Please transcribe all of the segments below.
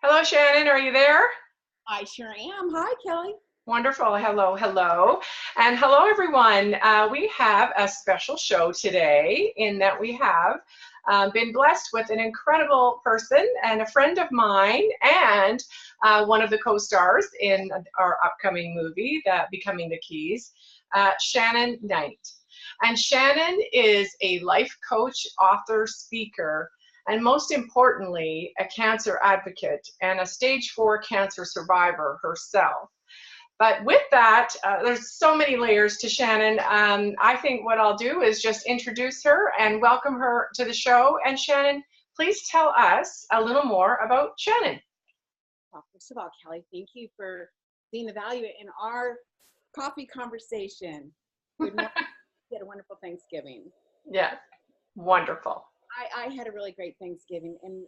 Hello, Shannon. Are you there? I sure am. Hi, Kelly. Wonderful. Hello, hello. And hello, everyone. We have a special show today in that we have been blessed with an incredible person and a friend of mine and one of the co-stars in our upcoming movie, Becoming the Keys, Shannon Knight. And Shannon is a life coach, author, speaker, and most importantly, a cancer advocate and a stage 4 cancer survivor herself. But with that, there's so many layers to Shannon. I think what I'll do is just introduce her and welcome her to the show. And Shannon, please tell us a little more about Shannon. Well, first of all, Kelly, thank you for seeing the value in our coffee conversation. Good morning. You had a wonderful Thanksgiving. Yeah, wonderful. I had a really great Thanksgiving, and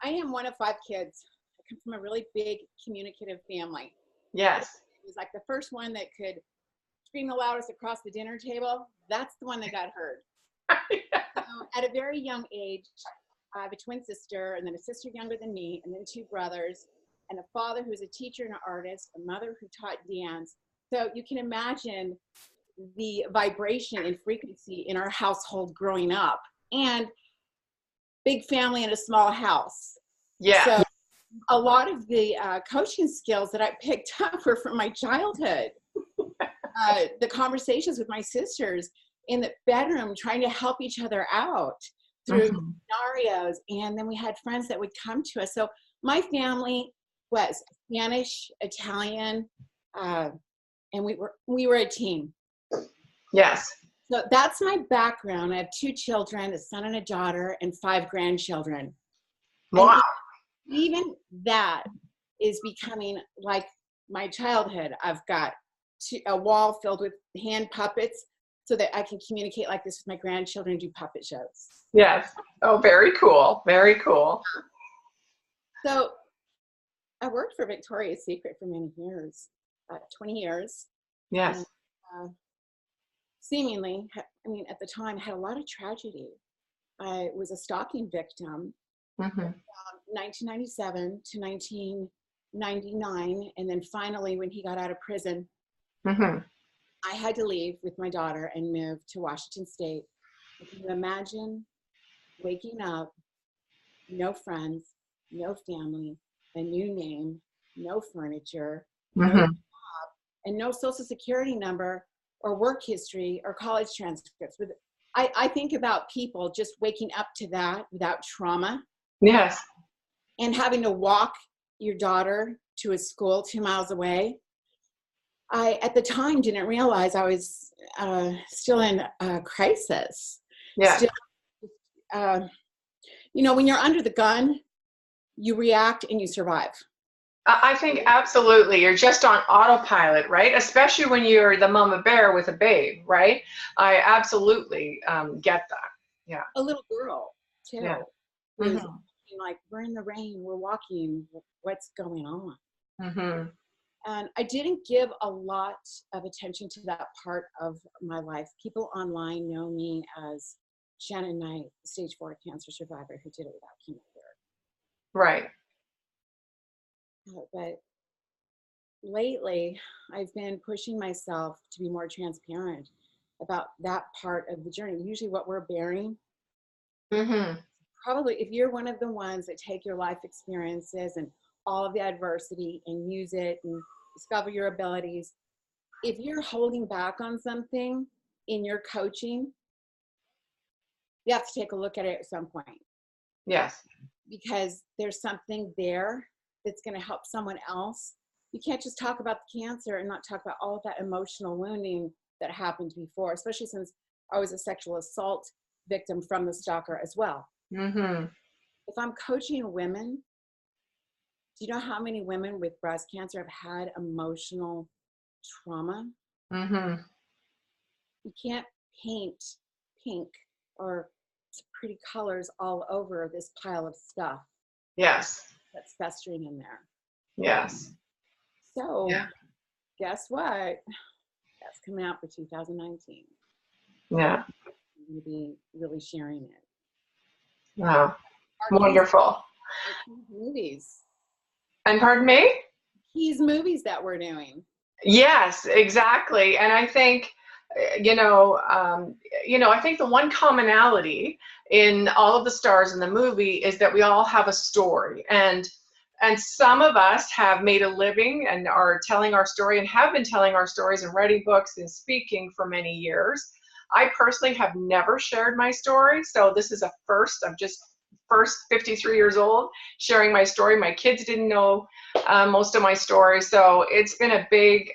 I am one of 5 kids. I come from a really big communicative family. Yes. It was like the first one that could scream the loudest across the dinner table. That's the one that got heard. So at a very young age, I have a twin sister, and then a sister younger than me, and then 2 brothers, and a father who's a teacher and an artist, a mother who taught dance. So you can imagine the vibration and frequency in our household growing up, and big family in a small house. Yeah. So a lot of the coaching skills that I picked up were from my childhood. The conversations with my sisters in the bedroom, trying to help each other out through scenarios. And then we had friends that would come to us. So my family was Spanish, Italian, and we were a team. Yes. So that's my background. I have 2 children, a son and a daughter, and 5 grandchildren. Wow. And even that is becoming like my childhood. I've got a wall filled with hand puppets so that I can communicate like this with my grandchildren and do puppet shows. Yes. Oh, very cool. Very cool. So I worked for Victoria's Secret for many years, 20 years. Yes. And, seemingly, I mean, at the time, had a lot of tragedy. I was a stalking victim from 1997 to 1999. And then finally, when he got out of prison, I had to leave with my daughter and move to Washington State. Can you imagine waking up, no friends, no family, a new name, no furniture, no job, and no social security number or work history or college transcripts? I think about people just waking up to that without trauma. Yes. And having to walk your daughter to a school 2 miles away. I, at the time, didn't realize I was still in a crisis. Yeah. Still, you know, when you're under the gun, you react and you survive. I think absolutely. You're just on autopilot, right? Especially when you're the mama bear with a babe, right? I absolutely get that. Yeah. A little girl, too. Yeah. Who's like, we're in the rain, we're walking, what's going on? And I didn't give a lot of attention to that part of my life. People online know me as Shannon Knight, stage 4 cancer survivor who did it without chemotherapy. Right. But lately, I've been pushing myself to be more transparent about that part of the journey. Usually what we're bearing, probably if you're one of the ones that take your life experiences and all of the adversity and use it and discover your abilities, if you're holding back on something in your coaching, you have to take a look at it at some point. Yes. Because there's something there that's going to help someone else. You can't just talk about the cancer and not talk about all of that emotional wounding that happened before, especially since I was a sexual assault victim from the stalker as well. If I'm coaching women, do you know how many women with breast cancer have had emotional trauma? You can't paint pink or pretty colors all over this pile of stuff. Yes. That's festering in there. Yes. So guess what? That's coming out for 2019. Yeah. We'll be really sharing it. Wow. Wonderful. Movies. And pardon me? These movies that we're doing. Yes, exactly. And I think, I think the one commonality in all of the stars in the movie is that we all have a story. And some of us have made a living and are telling our story and have been telling our stories and writing books and speaking for many years. I personally have never shared my story, so this is a first. I'm just first 53 years old sharing my story. My kids didn't know most of my story, so it's been a big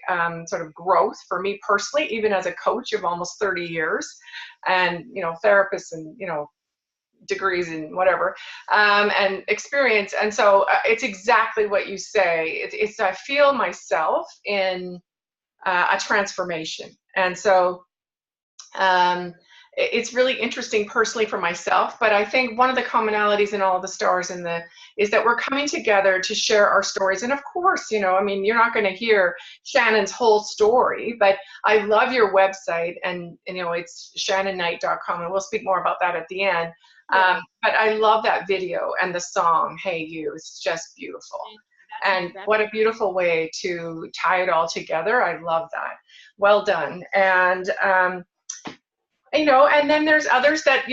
sort of growth for me personally, even as a coach of almost 30 years, and therapists and degrees and whatever, and experience. And so it's exactly what you say. It's I feel myself in a transformation, and so it's really interesting personally for myself. But I think one of the commonalities in all of the stars is that we're coming together to share our stories. And of course, you're not going to hear Shannon's whole story, but I love your website, and it's shannonnight.com, and we'll speak more about that at the end. But I love that video and the song, Hey You. It's just beautiful. And what a beautiful way to tie it all together. I love that. Well done. And, and then there's others that,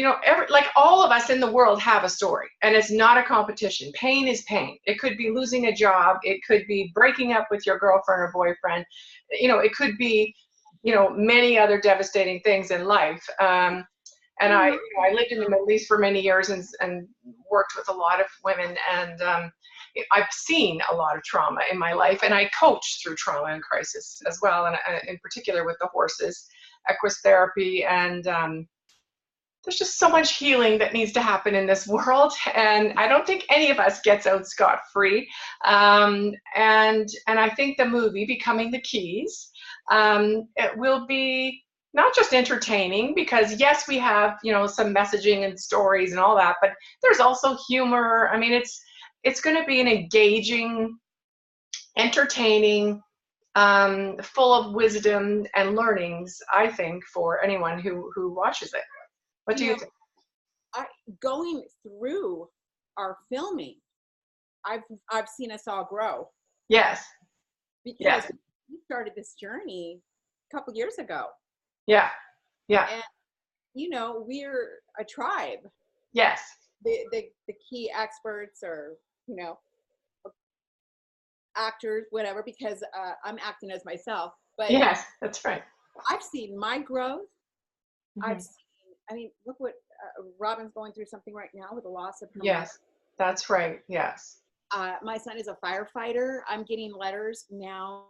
like all of us in the world have a story, and it's not a competition. Pain is pain. It could be losing a job. It could be breaking up with your girlfriend or boyfriend. It could be, many other devastating things in life. And I lived in the Middle East for many years and worked with a lot of women, and I've seen a lot of trauma in my life, and I coach through trauma and crisis as well, and in particular with the horses, Equus therapy, and there's just so much healing that needs to happen in this world, and I don't think any of us gets out scot-free. And I think the movie, Becoming the Keys, it will be not just entertaining, because yes, we have, some messaging and stories and all that, but there's also humor. I mean, it's going to be an engaging, entertaining, full of wisdom and learnings, I think, for anyone who watches it. What do you think? Going through our filming, I've seen us all grow. Yes. Because we started this journey a couple years ago. Yeah. Yeah. And we're a tribe. Yes. The key experts, or actors, whatever, because I'm acting as myself. But yes, that's right. I've seen my growth. Mm-hmm. Look what Robin's going through something right now with the loss of her Yes, mother. that's right. Yes. My son is a firefighter. I'm getting letters now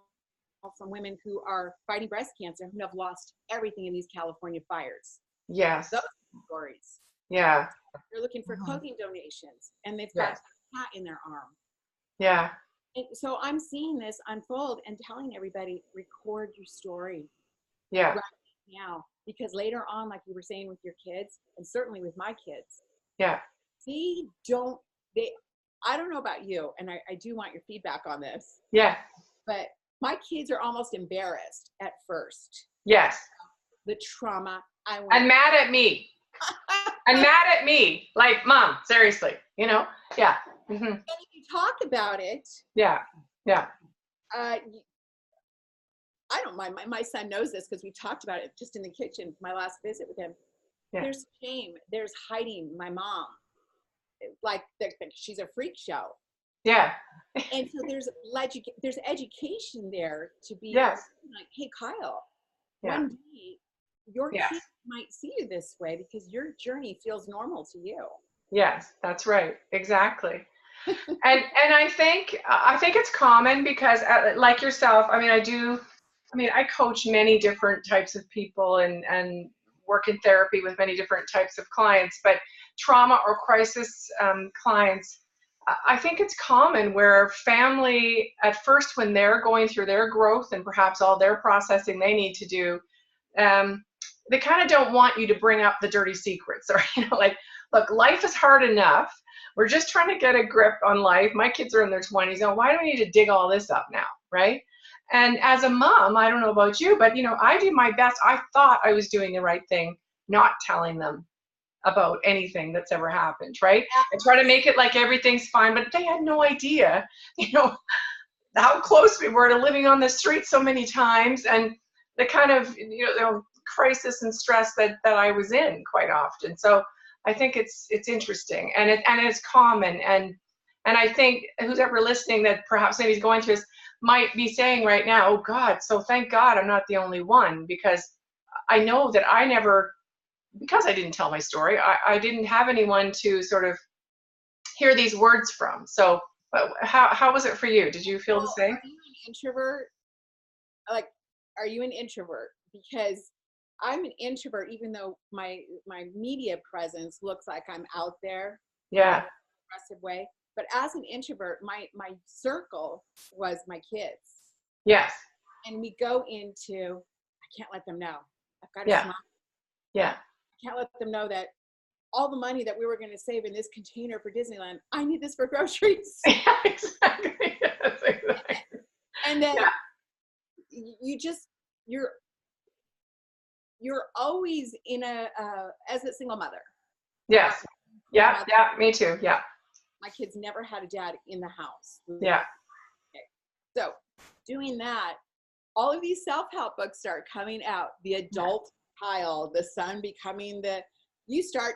from women who are fighting breast cancer, who have lost everything in these California fires. Yes. Those stories. Yeah. They're looking for clothing donations, and they've got a cat in their arm. Yeah. And so I'm seeing this unfold and telling everybody, record your story. Yeah. Right now, because later on, like you were saying with your kids, and certainly with my kids. Yeah. I don't know about you, and I do want your feedback on this. Yeah. But my kids are almost embarrassed at first. Yes. The trauma I went. And mad at me. And mad at me. Like, Mom, seriously, Yeah. Mm-hmm. And if you talk about it. Yeah. Yeah. I don't mind. My son knows this because we talked about it just in the kitchen, my last visit with him. Yeah. There's shame. There's hiding my mom. Like she's a freak show. Yeah. And so there's education there to be like, hey, Kyle, one day your kids might see you this way because your journey feels normal to you. Yes, that's right. Exactly. and I think it's common because like yourself, I coach many different types of people and work in therapy with many different types of clients, but trauma or crisis clients, I think it's common where family at first, when they're going through their growth and perhaps all their processing they need to do, they kind of don't want you to bring up the dirty secrets, or look, life is hard enough. We're just trying to get a grip on life. My kids are in their 20s. Now, why do we need to dig all this up now, right? And as a mom, I don't know about you, but I did my best. I thought I was doing the right thing, not telling them about anything that's ever happened, right? I try to make it like everything's fine, but they had no idea, how close we were to living on the street so many times, and the kind of crisis and stress that I was in quite often. So I think it's interesting, and it's common, and I think who's ever listening that perhaps maybe is going through this might be saying right now, oh God, so thank God I'm not the only one, because I know that I never, because I didn't tell my story, I didn't have anyone to sort of hear these words from. So how was it for you? Did you feel the same? Are you an introvert? Like, are you an introvert? Because I'm an introvert, even though my media presence looks like I'm out there. Yeah. In an aggressive way. But as an introvert, my circle was my kids. Yes. And we go into, I can't let them know. I've got to smile. Yeah. I can't let them know that all the money that we were going to save in this container for Disneyland, I need this for groceries. Yeah, exactly. Yes, exactly. And then you're always in as a single mother. Yes. Yeah. Me too. Yeah. My kids never had a dad in the house. Yeah. Okay. So doing that, all of these self-help books start coming out. The adult child, the son becoming you start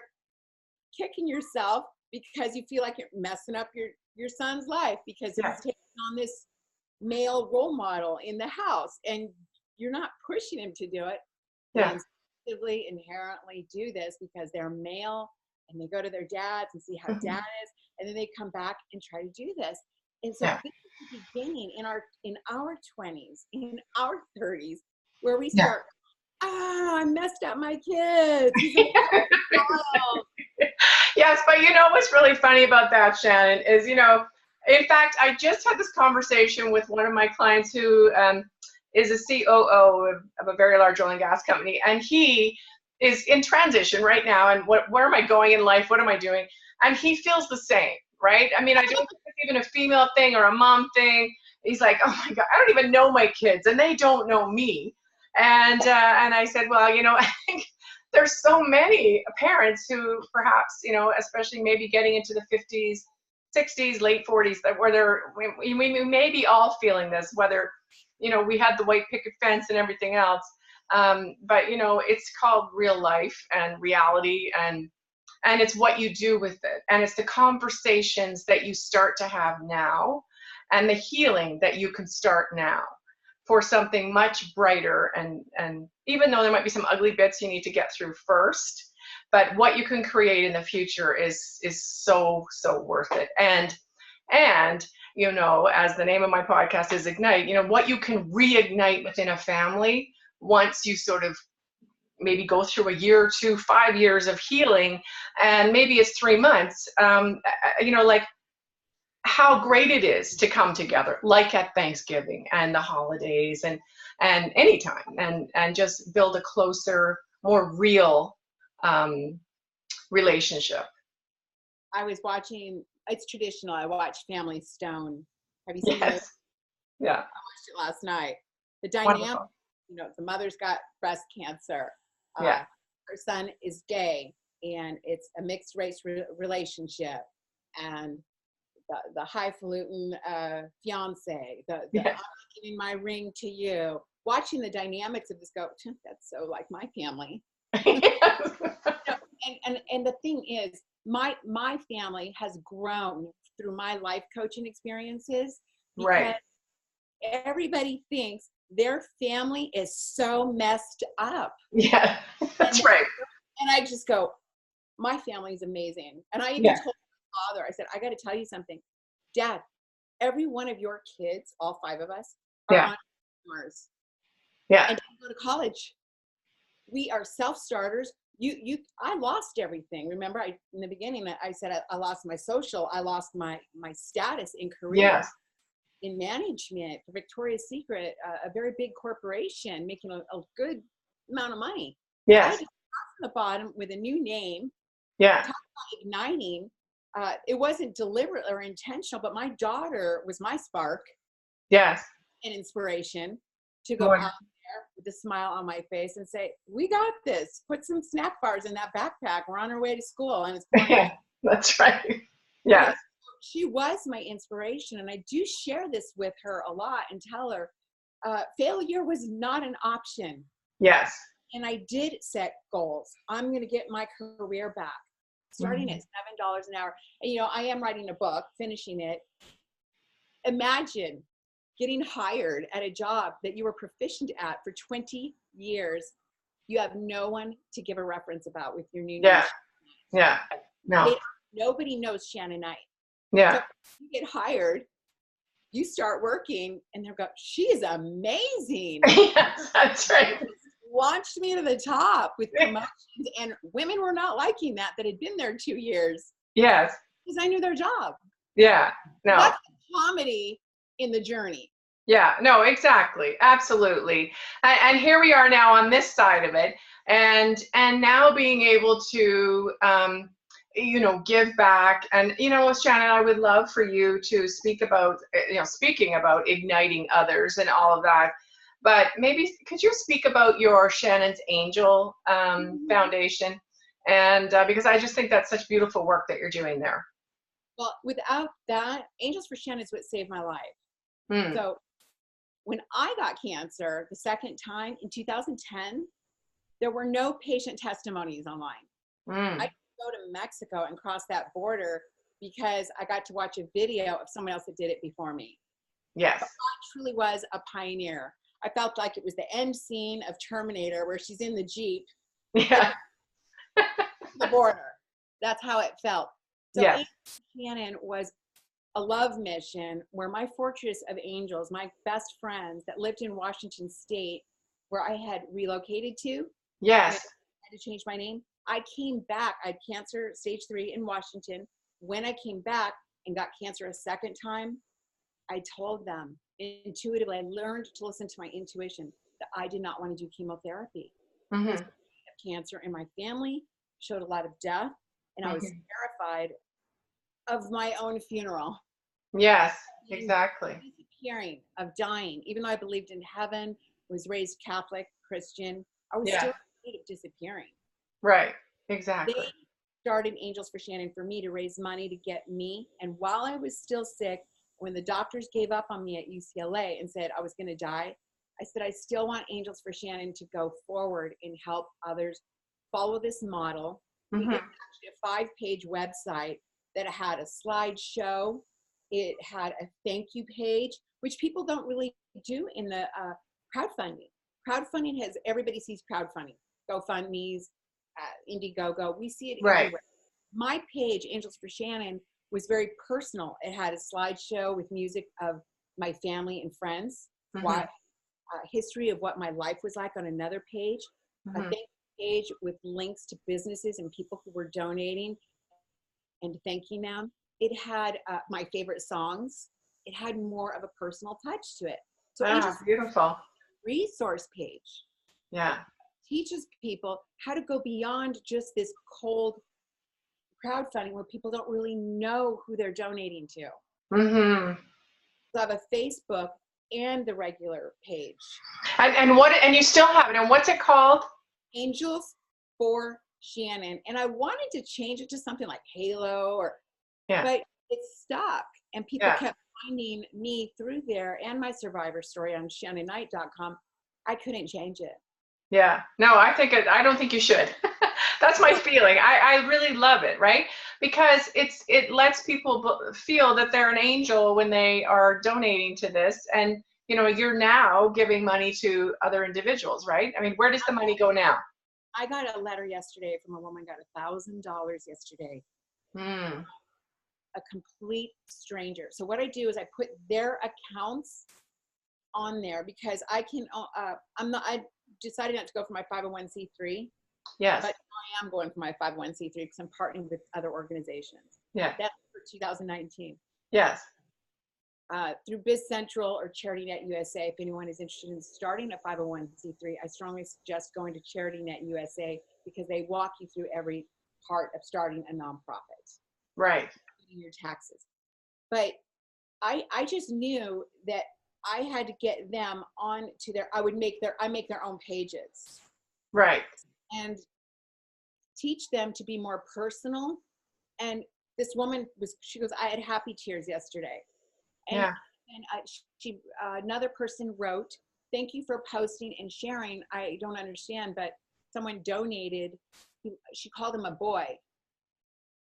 kicking yourself because you feel like you're messing up your son's life because he's taking on this male role model in the house, and you're not pushing him to do it. Yeah. They inherently do this because they're male, and they go to their dads and see how dad is, and then they come back and try to do this. And so this is the beginning in our 20s, in our 30s, where we start, I messed up my kids. Yes, but what's really funny about that, Shannon, is, in fact, I just had this conversation with one of my clients who is a COO of a very large oil and gas company, and he is in transition right now, and where am I going in life? What am I doing? And he feels the same, right? I mean, I don't think it's even a female thing or a mom thing. He's like, oh my God, I don't even know my kids, and they don't know me. And I said, well, I think there's so many parents who perhaps, especially maybe getting into the 50s, 60s, late 40s, where we may be all feeling this, whether, we had the white picket fence and everything else. But, it's called real life and reality, and it's what you do with it. And it's the conversations that you start to have now, and the healing that you can start now for something much brighter. And even though there might be some ugly bits you need to get through first, but what you can create in the future is so worth it. And as the name of my podcast is Ignite, what you can reignite within a family once you sort of maybe go through a year or 2, 5 years of healing, and maybe it's 3 months, like how great it is to come together, like at Thanksgiving and the holidays and anytime, and just build a closer, more real relationship. I was watching, it's traditional, I watched Family Stone. Have you seen it? Yeah. I watched it last night. The dynamic, the mother's got breast cancer. Her son is gay, and it's a mixed race relationship. And the highfalutin fiance, I'm giving my ring to you. Watching the dynamics of this go, that's so like my family. And the thing is, my family has grown through my life coaching experiences, because everybody thinks their family is so messed up. Yeah, that's right. And I just go, my family is amazing. And I even told my father, I said, I got to tell you something, Dad, every one of your kids, all 5 of us, are entrepreneurs. Yeah. And go to college. We are self-starters. I lost everything. Remember, in the beginning, I said I lost my social. I lost my status in career, in management, for Victoria's Secret, a very big corporation, making a good amount of money. Yes. I had to start from the bottom with a new name. Yeah. Talk about igniting. It wasn't deliberate or intentional, but my daughter was my spark. Yes. And inspiration to go out there with a smile on my face and say, we got this. Put some snack bars in that backpack. We're on our way to school. And it's Yeah, that's right. Yeah. Okay. She was my inspiration. And I do share this with her a lot and tell her failure was not an option. Yes. And I did set goals. I'm going to get my career back, starting at $7 an hour. And, you know, I am writing a book, finishing it. Imagine getting hired at a job that you were proficient at for 20 years. You have no one to give a reference about with your new name. Yeah. Yeah. No. Nobody knows Shannon Knight. Yeah. So you get hired, you start working, and they'll go, she is amazing. Yes, that's right. Launched me to the top with promotions, and women were not liking that had been there 2 years. Yes. Because I knew their job. Yeah. No. That's comedy in the journey. Yeah, no, exactly. Absolutely. And here we are now on this side of it. And now being able to, you know, give back. And, you know, Shannon, I would love for you to speak about, you know, speaking about igniting others and all of that. But maybe could you speak about your Shannon's Angel Foundation? And because I just think that's such beautiful work that you're doing there. Well, without that, Angels for Shannon is what saved my life. So when I got cancer the second time in 2010, there were no patient testimonies online. I could go to Mexico and cross that border because I got to watch a video of someone else that did it before me. Yes. So I truly was a pioneer. I felt like it was the end scene of Terminator where she's in the Jeep. Yeah. The border. That's how it felt. So Yes. Shannon was a love mission where my fortress of angels, my best friends that lived in Washington State, where I had relocated to. Yes. I had to change my name. I came back. I had cancer stage 3 in Washington. When I came back and got cancer a second time, I told them intuitively, I learned to listen to my intuition that I did not want to do chemotherapy. Cancer in my family showed a lot of death, and I was terrified of my own funeral. Yes, exactly. Disappearing, of dying, even though I believed in heaven, was raised Catholic, Christian, I was still afraid of disappearing. Right, exactly. They started Angels for Shannon for me to raise money to get me. And while I was still sick, when the doctors gave up on me at UCLA and said I was going to die, I said, I still want Angels for Shannon to go forward and help others follow this model. We did actually a 5-page website that had a slideshow. It had a thank you page, which people don't really do in the crowdfunding. Crowdfunding has, everybody sees crowdfunding, GoFundMe's, Indiegogo. We see it everywhere. My page, Angels for Shannon, was very personal. It had a slideshow with music of my family and friends, history of what my life was like on another page, a thank you page with links to businesses and people who were donating and thanking them. It had my favorite songs. It had more of a personal touch to it. So Angels beautiful. Resource page. Yeah. Teaches people how to go beyond just this cold crowdfunding where people don't really know who they're donating to. So I have a Facebook and the regular page. And you still have it. And what's it called? Angels for Shannon. And I wanted to change it to something like Halo but it stuck. And people kept finding me through there and my survivor story on ShannonKnight.com. I couldn't change it. Yeah. No, I don't think you should. That's my feeling. I really love it, right? Because it lets people feel that they're an angel when they are donating to this. And, you know, you're now giving money to other individuals, right? I mean, where does the money go now? I got a letter yesterday from a woman, got $1,000 yesterday. A complete stranger. So what I do is I put their accounts on there because I can, I decided not to go for my 501c3. Yes. But I am going for my 501c3 because I'm partnering with other organizations. Yeah. That's for 2019. Yes. Through Biz Central or CharityNet USA, if anyone is interested in starting a 501c3, I strongly suggest going to CharityNet USA because they walk you through every part of starting a nonprofit. Right. Your taxes. But I just knew that I had to get them on to I make their own pages. Right. And teach them to be more personal. And this woman she goes, I had happy tears yesterday. And, yeah. And another person wrote, thank you for posting and sharing. I don't understand, but someone donated. She called him a boy.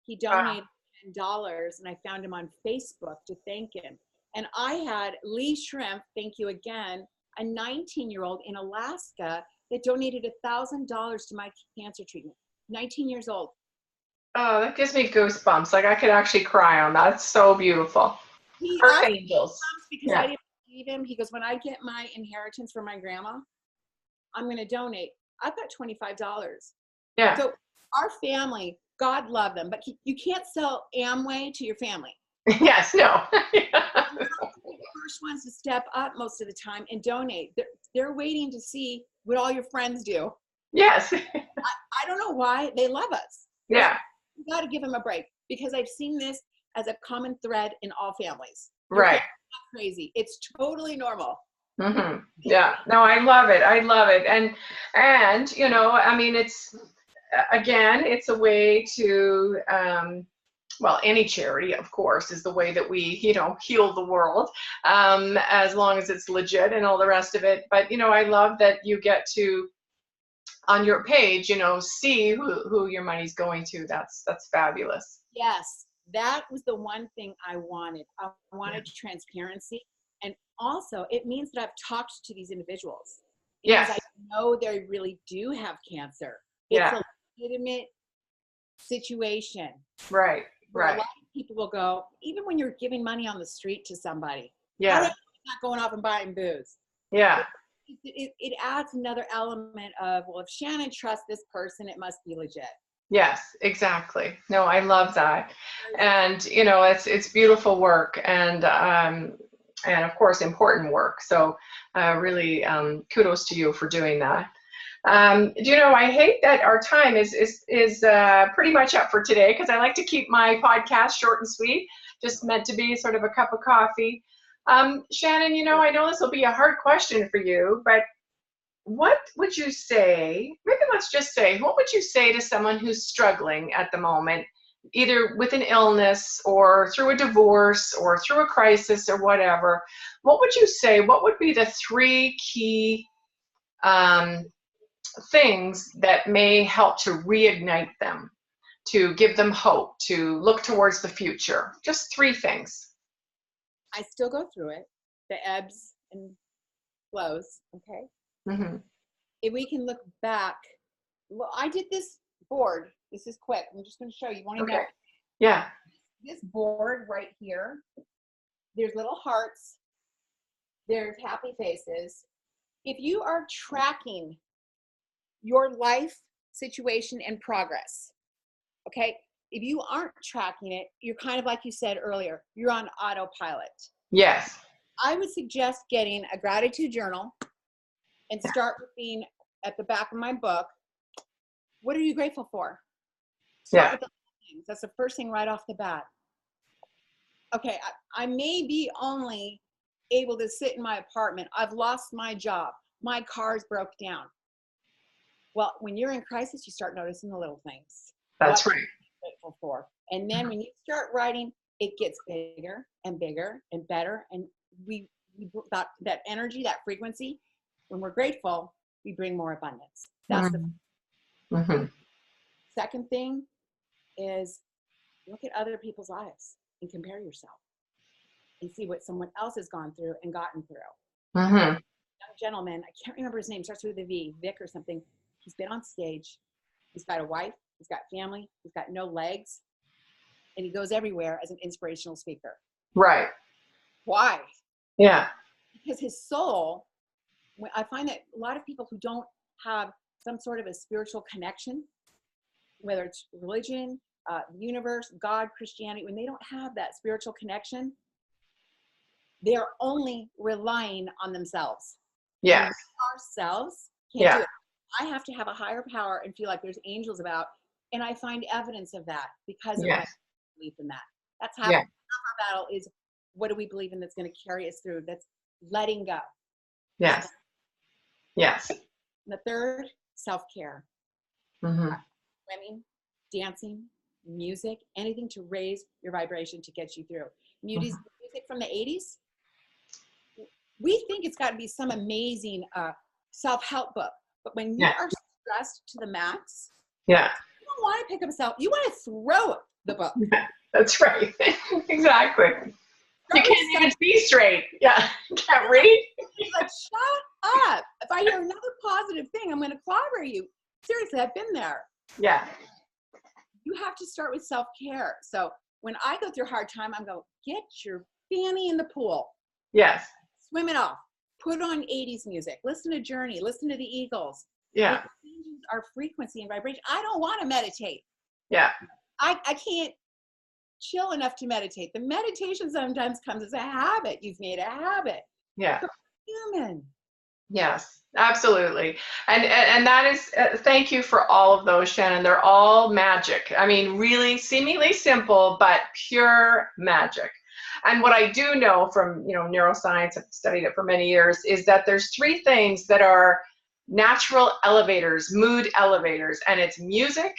He donated $10, and I found him on Facebook to thank him. And I had Lee Shrimp, thank you again, a 19-year-old in Alaska that donated $1,000 to my cancer treatment. 19 years old. Oh, that gives me goosebumps. Like I could actually cry on that. It's so beautiful. Earth angels. Because I didn't believe him. He goes, when I get my inheritance from my grandma, I'm going to donate. I've got $25. Yeah. So our family, God love them, but you can't sell Amway to your family. Yes, no. We're the first ones to step up most of the time and donate. They're waiting to see what all your friends do. Yes. I don't know why. They love us. Yeah. You got to give them a break, because I've seen this as a common thread in all families. Right. Not crazy. It's totally normal. Mm-hmm. Yeah. No, I love it. I love it. And you know, I mean, it's it's a way to well, any charity, of course, is the way that we, heal the world, as long as it's legit and all the rest of it. But, I love that you get to, on your page, see who your money's going to. That's fabulous. Yes, that was the one thing I wanted. I wanted transparency. And also, it means that I've talked to these individuals. Because I know they really do have cancer. It's a legitimate situation. Right. Right. A lot of people will go, even when you're giving money on the street to somebody. Yeah. Not going off and buying booze. Yeah. It adds another element of, well, if Shannon trusts this person, it must be legit. Yes, exactly. No, I love that. And, it's beautiful work and of course, important work. So really kudos to you for doing that. I hate that our time is pretty much up for today, because I like to keep my podcast short and sweet, just meant to be sort of a cup of coffee. Shannon, I know this will be a hard question for you, but what would you say, maybe let's just say, what would you say to someone who's struggling at the moment, either with an illness or through a divorce or through a crisis or whatever? What would you say, what would be the 3 key things that may help to reignite them, to give them hope, to look towards the future? Just 3 things. I still go through it, the ebbs and flows, okay? Mm-hmm. If we can look back, well, I did this board. This is quick. I'm just going to show you. Want to know? Yeah. This board right here, there's little hearts. There's happy faces. If you are tracking your life situation and progress, okay? If you aren't tracking it, you're kind of like you said earlier, you're on autopilot. Yes. I would suggest getting a gratitude journal and start with being at the back of my book. What are you grateful for? Start with the things. That's the first thing right off the bat. Okay, I may be only able to sit in my apartment. I've lost my job. My car's broke down. Well, when you're in crisis, you start noticing the little things. That's right. Grateful for. And then when you start writing, it gets bigger and bigger and better. And we that energy, that frequency, when we're grateful, we bring more abundance. That's the second thing is look at other people's lives and compare yourself and see what someone else has gone through and gotten through. Young gentleman, I can't remember his name, starts with a V, Vic or something. He's been on stage. He's got a wife. He's got family. He's got no legs. And he goes everywhere as an inspirational speaker. Right. Why? Yeah. Because his soul, I find that a lot of people who don't have some sort of a spiritual connection, whether it's religion, the universe, God, Christianity, when they don't have that spiritual connection, they're only relying on themselves. Yes. Ourselves can't do it. I have to have a higher power and feel like there's angels about. And I find evidence of that because of my belief in that. That's half our battle is, what do we believe in that's going to carry us through? That's letting go. Yes. Yes. And the third, self-care. Swimming, dancing, music, anything to raise your vibration to get you through. Music from the 80s, we think it's got to be some amazing self-help book, but when you are stressed to the max, you don't want to pick up you want to throw the book. That's right. Exactly. You can't even see straight. Yeah. Can't read. Like, shut up. If I hear another positive thing, I'm going to clobber you. Seriously, I've been there. Yeah. You have to start with self-care. So when I go through a hard time, I'm going, get your fanny in the pool. Yes. Swim it off. Put on 80s music. Listen to Journey. Listen to the Eagles. Yeah. It changes our frequency and vibration. I don't want to meditate. Yeah. I can't chill enough to meditate. The meditation sometimes comes as a habit. You've made a habit. Yeah. But human. Yes, absolutely. And that is, thank you for all of those, Shannon. They're all magic. I mean, really seemingly simple, but pure magic. And what I do know from, neuroscience, I've studied it for many years, is that there's 3 things that are natural elevators, mood elevators, and it's music,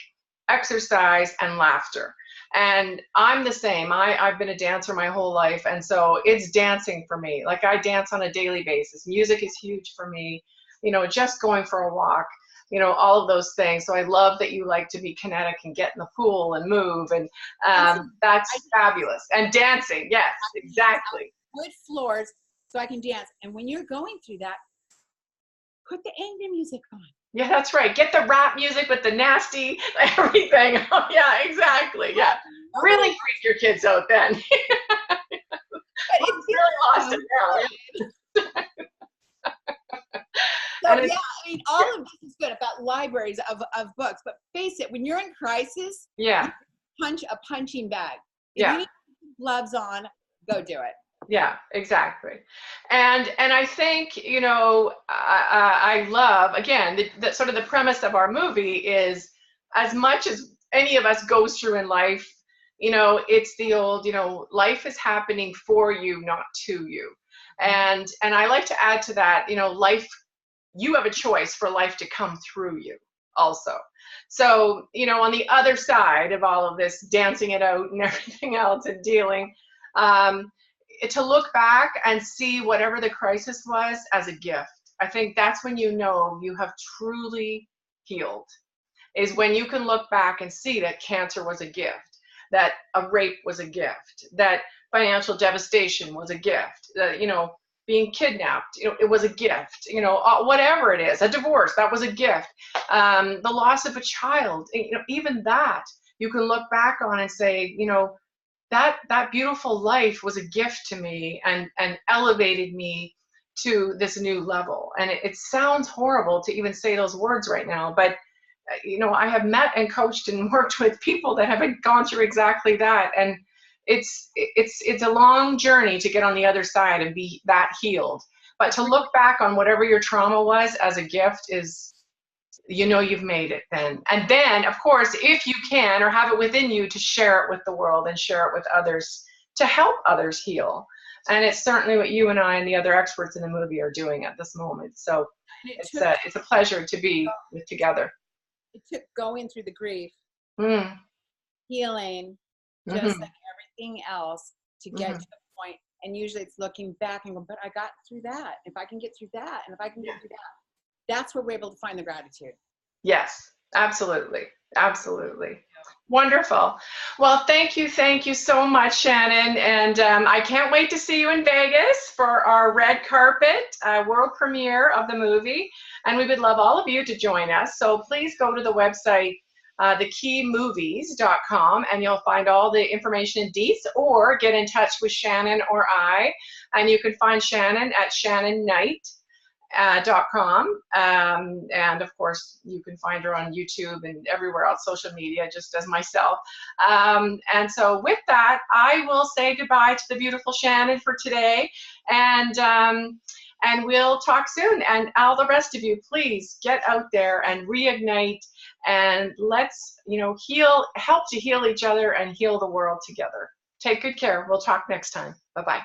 exercise, and laughter. And I'm the same. I've been a dancer my whole life, and so it's dancing for me. Like, I dance on a daily basis. Music is huge for me, just going for a walk, all of those things. So I love that you like to be kinetic and get in the pool and move, and that's fabulous. And dancing, yes, exactly. Wood floors so I can dance. And when you're going through that, put the angry music on. Yeah, that's right. Get the rap music with the nasty everything. Oh, yeah, exactly. Yeah. Really freak your kids out then. But it's really lost it now. So, yeah, I mean, all of this is good about libraries of books, but face it, when you're in crisis, punch a punching bag. If you need gloves on, go do it. Yeah, exactly. And I think, I love, again, the sort of the premise of our movie is, as much as any of us goes through in life, it's the old, life is happening for you, not to you. And I like to add to that, life, you have a choice for life to come through you also. So, on the other side of all of this, dancing it out and everything else and dealing, to look back and see whatever the crisis was as a gift. I think that's when you have truly healed, is when you can look back and see that cancer was a gift, that a rape was a gift, that financial devastation was a gift, that, being kidnapped, it was a gift, whatever it is, a divorce, that was a gift, the loss of a child, even that you can look back on and say, that beautiful life was a gift to me and elevated me to this new level. And it sounds horrible to even say those words right now, but I have met and coached and worked with people that have gone through exactly that. And it's a long journey to get on the other side and be that healed. But to look back on whatever your trauma was as a gift is, you've made it then. And then, of course, if you can, or have it within you, to share it with the world and share it with others to help others heal. And it's certainly what you and I and the other experts in the movie are doing at this moment. So it's a pleasure to be together. It took going through the grief, healing, just like everything else, to get to the point. And usually it's looking back and going, but I got through that. If I can get through that, and if I can get through that, that's where we're able to find the gratitude. Yes, absolutely. Absolutely. Wonderful. Well, thank you so much, Shannon. And I can't wait to see you in Vegas for our red carpet world premiere of the movie. And we would love all of you to join us. So please go to the website, thekeymovies.com, and you'll find all the information and deets, or get in touch with Shannon or I. And you can find Shannon at shannonKnight.com, and of course you can find her on YouTube and everywhere else, social media, just as myself. And so with that, I will say goodbye to the beautiful Shannon for today, and we'll talk soon. And all the rest of you, please get out there and reignite, and let's help to heal each other and heal the world together. Take good care. We'll talk next time. Bye-bye.